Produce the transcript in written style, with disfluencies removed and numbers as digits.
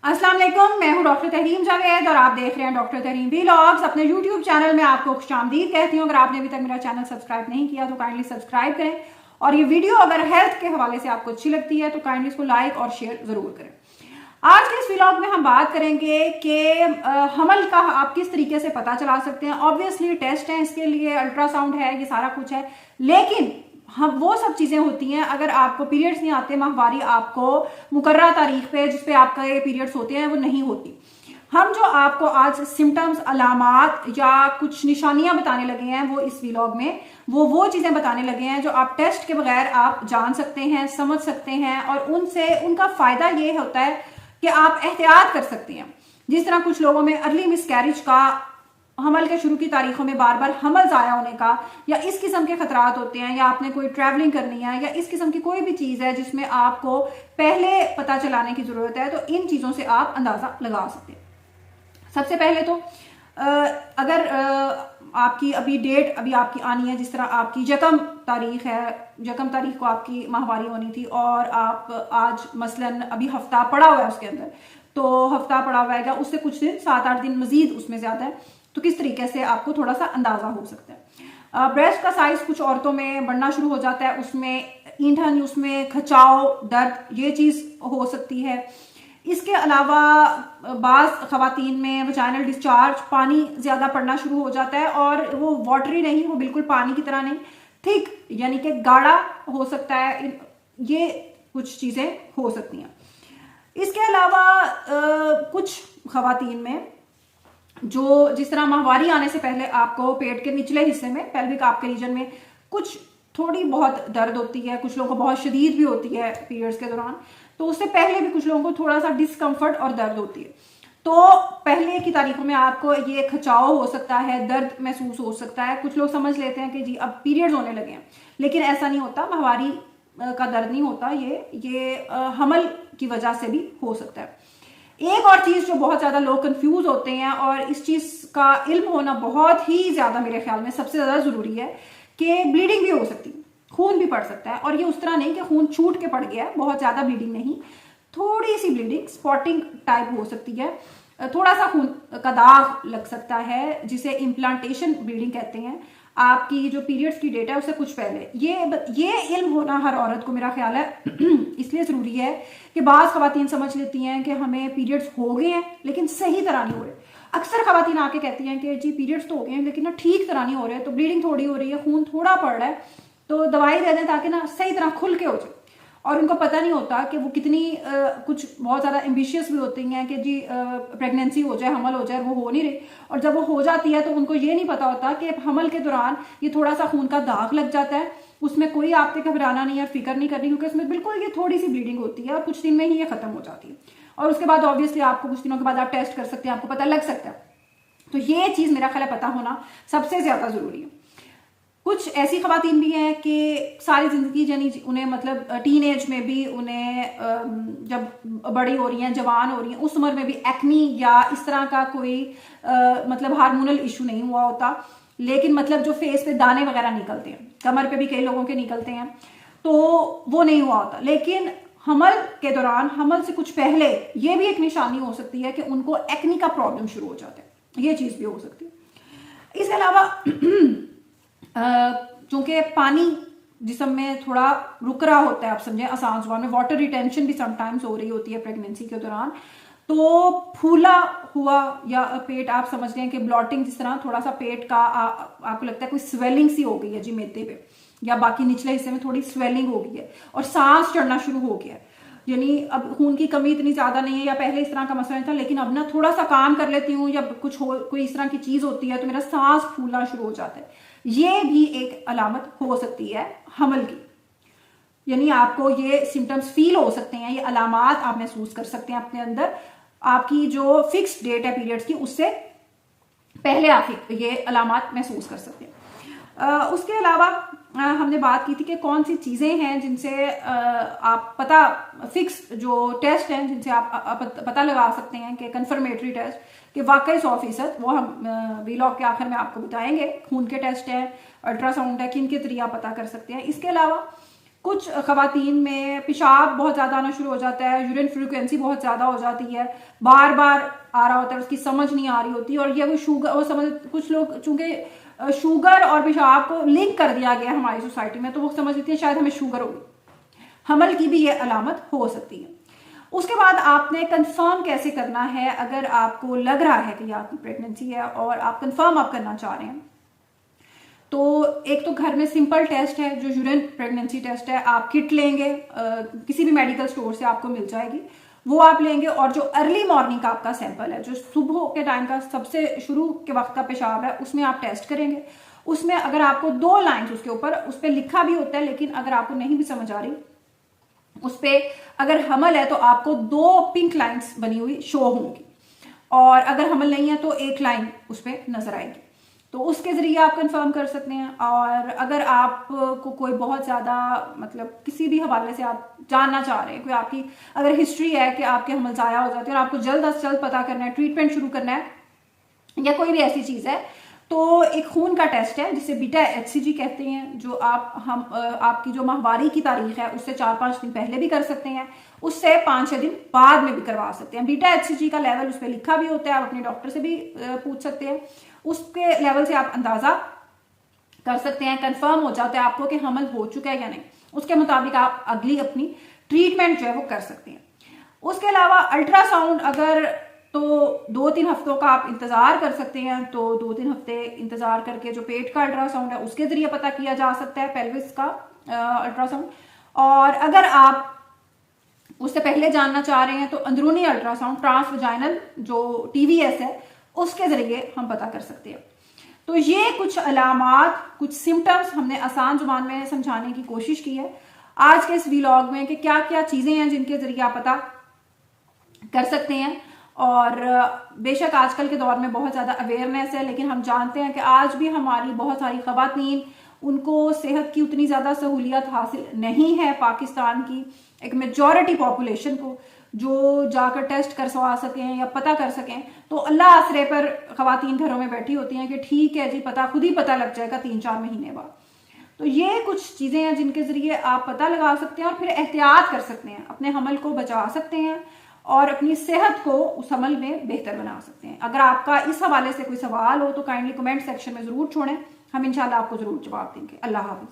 अस्सलाम वालेकुम, मैं हूं डॉक्टर तहरीम जावेद और आप देख रहे हैं डॉक्टर तहरीम व्लॉग्स। अपने यूट्यूब चैनल में आपको खुशामदीद कहती हूं। अगर आपने अभी तक मेरा चैनल सब्सक्राइब नहीं किया तो काइंडली सब्सक्राइब करें, और ये वीडियो अगर हेल्थ के हवाले से आपको अच्छी लगती है तो काइंडली इसको लाइक और शेयर जरूर करें। आज के इस व्लॉग में हम बात करेंगे कि हमल का आप किस तरीके से पता चला सकते हैं। ऑब्वियसली टेस्ट है, इसके लिए अल्ट्रासाउंड है, ये सारा कुछ है, लेकिन हम वो सब चीजें होती हैं अगर आपको पीरियड्स नहीं आते, माहवारी आपको मुकर्रर तारीख पे जिसपे आपका ये पीरियड्स होते हैं वो नहीं होती। हम जो आपको आज सिम्टम्स, अलामात या कुछ निशानियां बताने लगे हैं वो इस व्लॉग में वो चीजें बताने लगे हैं जो आप टेस्ट के बगैर आप जान सकते हैं, समझ सकते हैं, और उनसे उनका फायदा ये होता है कि आप एहतियात कर सकते हैं। जिस तरह कुछ लोगों में अर्ली मिसकैरेज का, हमल के शुरू की तारीखों में बार बार हमल जाया होने का, या इस किस्म के खतरात होते हैं, या आपने कोई ट्रैवलिंग करनी है, या इस किस्म की कोई भी चीज है जिसमें आपको पहले पता चलाने की जरूरत है, तो इन चीजों से आप अंदाजा लगा सकते हैं। सबसे पहले तो अगर आपकी अभी डेट अभी आपकी आनी है, जिस तरह आपकी यकम तारीख है, यकम तारीख को आपकी माहवारी होनी थी और आप आज मसलन अभी हफ्ता पड़ा हुआ है उसके अंदर, तो हफ्ता पड़ा हुआ है, उससे कुछ दिन 7-8 दिन मजीद उसमें ज्यादा है, तो किस तरीके से आपको थोड़ा सा अंदाजा हो सकता है। ब्रेस्ट का साइज कुछ औरतों में बढ़ना शुरू हो जाता है, उसमें ईंधन, उसमें खचाव, दर्द, ये चीज हो सकती है। इसके अलावा बाज खवातीन में वजाइनल डिस्चार्ज, पानी ज्यादा पड़ना शुरू हो जाता है, और वो वाटरी नहीं, वो बिल्कुल पानी की तरह नहीं, थिक यानी कि गाढ़ा हो सकता है। ये कुछ चीजें हो सकती हैं। इसके अलावा कुछ खवातीन में जो जिस तरह माहवारी आने से पहले आपको पेट के निचले हिस्से में, पेल्विक आपके रीजन में कुछ थोड़ी बहुत दर्द होती है, कुछ लोगों को बहुत शदीद भी होती है पीरियड्स के दौरान, तो उससे पहले भी कुछ लोगों को थोड़ा सा डिस्कम्फर्ट और दर्द होती है। तो पहले की तारीखों में आपको ये खचाव हो सकता है, दर्द महसूस हो सकता है। कुछ लोग समझ लेते हैं कि जी अब पीरियड्स होने लगे हैं, लेकिन ऐसा नहीं होता। माहवारी का दर्द नहीं होता, ये हमल की वजह से भी हो सकता है। एक और चीज जो बहुत ज्यादा लोग कंफ्यूज होते हैं, और इस चीज का इल्म होना बहुत ही ज्यादा मेरे ख्याल में सबसे ज्यादा जरूरी है, कि ब्लीडिंग भी हो सकती है, खून भी पड़ सकता है। और ये उस तरह नहीं कि खून छूट के पड़ गया है, बहुत ज्यादा ब्लीडिंग नहीं, थोड़ी सी ब्लीडिंग, स्पॉटिंग टाइप हो सकती है, थोड़ा सा खून का दाग लग सकता है, जिसे इम्प्लांटेशन ब्लीडिंग कहते हैं। आपकी जो पीरियड्स की डेट है उससे कुछ पहले, ये इल्म होना हर औरत को मेरा ख्याल है इसलिए जरूरी है कि बाज खवातीन समझ लेती हैं कि हमें पीरियड्स हो गए हैं लेकिन सही तरह नहीं हो रहे। अक्सर खवातीन आके कहती हैं कि जी पीरियड्स तो हो गए हैं लेकिन ना ठीक तरह नहीं हो रहे, तो ब्लीडिंग थोड़ी हो रही है, खून थोड़ा पड़ रहा है, तो दवाई दे दें ताकि ना सही तरह खुल के हो जाए। और उनको पता नहीं होता कि वो कितनी कुछ बहुत ज्यादा एम्बिशियस भी होती हैं कि जी प्रेगनेंसी हो जाए, हमल हो जाए, वो हो नहीं रही। और जब वो हो जाती है तो उनको ये नहीं पता होता कि हमल के दौरान ये थोड़ा सा खून का दाग लग जाता है, उसमें कोई आपसे घबराना नहीं है, फिक्र नहीं करनी, क्योंकि उसमें बिल्कुल ये थोड़ी सी ब्लीडिंग होती है और कुछ दिन में ही ये खत्म हो जाती है। और उसके बाद ऑब्वियसली आपको कुछ दिनों के बाद आप टेस्ट कर सकते हैं, आपको पता लग सकता है। तो ये चीज मेरा ख्याल है पता होना सबसे ज्यादा जरूरी है। कुछ ऐसी खवातीन भी हैं कि सारी जिंदगी यानी उन्हें मतलब टीन एज में भी उन्हें जब बड़ी हो रही हैं, जवान हो रही हैं, उस उम्र में भी एक्नी या इस तरह का कोई मतलब हार्मोनल इशू नहीं हुआ होता, लेकिन मतलब जो फेस पे दाने वगैरह निकलते हैं, कमर पे भी कई लोगों के निकलते हैं, तो वो नहीं हुआ होता। लेकिन हमल के दौरान, हमल से कुछ पहले ये भी एक निशानी हो सकती है कि उनको एक्नी का प्रॉब्लम शुरू हो जाता है, ये चीज भी हो सकती है। इसके अलावा चूंकि पानी जिस्म में थोड़ा रुक रहा होता है, आप समझे आसान जुबान में, वाटर रिटेंशन भी समटाइम्स हो रही होती है प्रेगनेंसी के दौरान, तो फूला हुआ या पेट, आप समझ रहे हैं कि ब्लॉटिंग, जिस तरह थोड़ा सा पेट का आपको लगता है कोई स्वेलिंग सी हो गई है जी मेदे पे या बाकी निचले हिस्से में थोड़ी स्वेलिंग हो गई है और सांस चढ़ना शुरू हो गया है, यानी अब खून की कमी इतनी ज्यादा नहीं है या पहले इस तरह का मसला नहीं था, लेकिन अब ना थोड़ा सा काम कर लेती हूँ या कुछ हो, कोई इस तरह की चीज होती है तो मेरा सांस फूलना शुरू हो जाता है, ये भी एक अलामत हो सकती है हमल की। यानी आपको ये सिम्टम्स फील हो सकते हैं, ये अलामात आप महसूस कर सकते हैं अपने अंदर, आपकी जो फिक्स डेट है पीरियड्स की उससे पहले आप ये अलामात महसूस कर सकते हैं। उसके अलावा हमने बात की थी कि कौन सी चीजें हैं जिनसे आप पता, फिक्स जो टेस्ट हैं जिनसे आप पता लगा सकते हैं कि कंफर्मेटरी टेस्ट कि वाकई 100%, वो हम व्लॉग के आखिर में आपको बताएंगे। खून के टेस्ट है, अल्ट्रासाउंड है, किन के जरिए आप पता कर सकते हैं। इसके अलावा कुछ खवातीन में पेशाब बहुत ज़्यादा आना शुरू हो जाता है, यूरिन फ्रीक्वेंसी बहुत ज़्यादा हो जाती है, बार बार आ रहा होता है, उसकी समझ नहीं आ रही होती, और ये वो शुगर, वो समझ, कुछ लोग चूंकि शुगर और पेशाब को लिंक कर दिया गया हमारी सोसाइटी में, तो वो समझ लेती है शायद हमें शुगर होगी। हमल की भी ये अलामत हो सकती है। उसके बाद आपने कंफर्म कैसे करना है, अगर आपको लग रहा है कि आपकी प्रेगनेंसी है और आप कंफर्म आप करना चाह रहे हैं, तो एक तो घर में सिंपल टेस्ट है जो यूरिन प्रेगनेंसी टेस्ट है। आप किट लेंगे, किसी भी मेडिकल स्टोर से आपको मिल जाएगी, वो आप लेंगे, और जो अर्ली मॉर्निंग का आपका सैंपल है, जो सुबह के टाइम का सबसे शुरू के वक्त का पेशाब है, उसमें आप टेस्ट करेंगे। उसमें अगर आपको 2 लाइन्स उसके ऊपर उस पर लिखा भी होता है, लेकिन अगर आपको नहीं भी समझ आ रही, उस पर अगर हमल है तो आपको 2 पिंक लाइन्स बनी हुई शो होंगी, और अगर हमल नहीं है तो 1 लाइन उस पर नजर आएगी। तो उसके जरिए आप कंफर्म कर सकते हैं। और अगर आपको कोई बहुत ज़्यादा मतलब किसी भी हवाले से आप जानना चाह रहे हैं, कोई आपकी अगर हिस्ट्री है कि आपके हमल ज़ाया हो जाते हैं और आपको जल्द से जल्द पता करना है, ट्रीटमेंट शुरू करना है, या कोई भी ऐसी चीज़ है, तो एक खून का टेस्ट है जिसे बीटा HCG कहते हैं, जो आपकी जो माहवारी की तारीख है उससे 4-5 दिन पहले भी कर सकते हैं, उससे 5-6 दिन बाद में भी करवा सकते हैं। बीटा HCG का लेवल उस पर लिखा भी होता है, आप अपने डॉक्टर से भी पूछ सकते हैं, उसके लेवल से आप अंदाजा कर सकते हैं, कंफर्म हो जाता है आपको कि हमल हो चुका है या नहीं। उसके मुताबिक आप अगली अपनी ट्रीटमेंट जो है वो कर सकते हैं। उसके अलावा अल्ट्रासाउंड अगर तो 2-3 हफ्तों का आप इंतजार कर सकते हैं, तो 2-3 हफ्ते इंतजार करके जो पेट का अल्ट्रासाउंड है उसके जरिए पता किया जा सकता है, पेल्विस का अल्ट्रासाउंड। और अगर आप उससे पहले जानना चाह रहे हैं तो अंदरूनी अल्ट्रासाउंड, ट्रांसवजाइनल जो TVS है, उसके जरिए हम पता कर सकते हैं। तो ये कुछ अलामात, कुछ सिम्टम्स हमने आसान जुबान में समझाने की कोशिश की है आज के इस व्लॉग में, कि क्या क्या चीजें हैं जिनके जरिए आप पता कर सकते हैं। और बेशक आजकल के दौर में बहुत ज़्यादा अवेयरनेस है, लेकिन हम जानते हैं कि आज भी हमारी बहुत सारी ख़वातीन, उनको सेहत की उतनी ज़्यादा सहूलियत हासिल नहीं है। पाकिस्तान की एक मेजॉरिटी पॉपुलेशन को जो जाकर टेस्ट करवा सकें या पता कर सकें, तो अल्लाह आसरे पर ख़वातीन घरों में बैठी होती हैं कि ठीक है जी, पता खुद ही पता लग जाएगा 3-4 महीने बाद। तो ये कुछ चीज़ें हैं जिनके ज़रिए आप पता लगा सकते हैं और फिर एहतियात कर सकते हैं, अपने हमल को बचा सकते हैं और अपनी सेहत को उस अमल में बेहतर बना सकते हैं। अगर आपका इस हवाले से कोई सवाल हो तो काइंडली कमेंट सेक्शन में ज़रूर छोड़ें, हम इंशाल्लाह आपको ज़रूर जवाब देंगे। अल्लाह हाफ़िज़।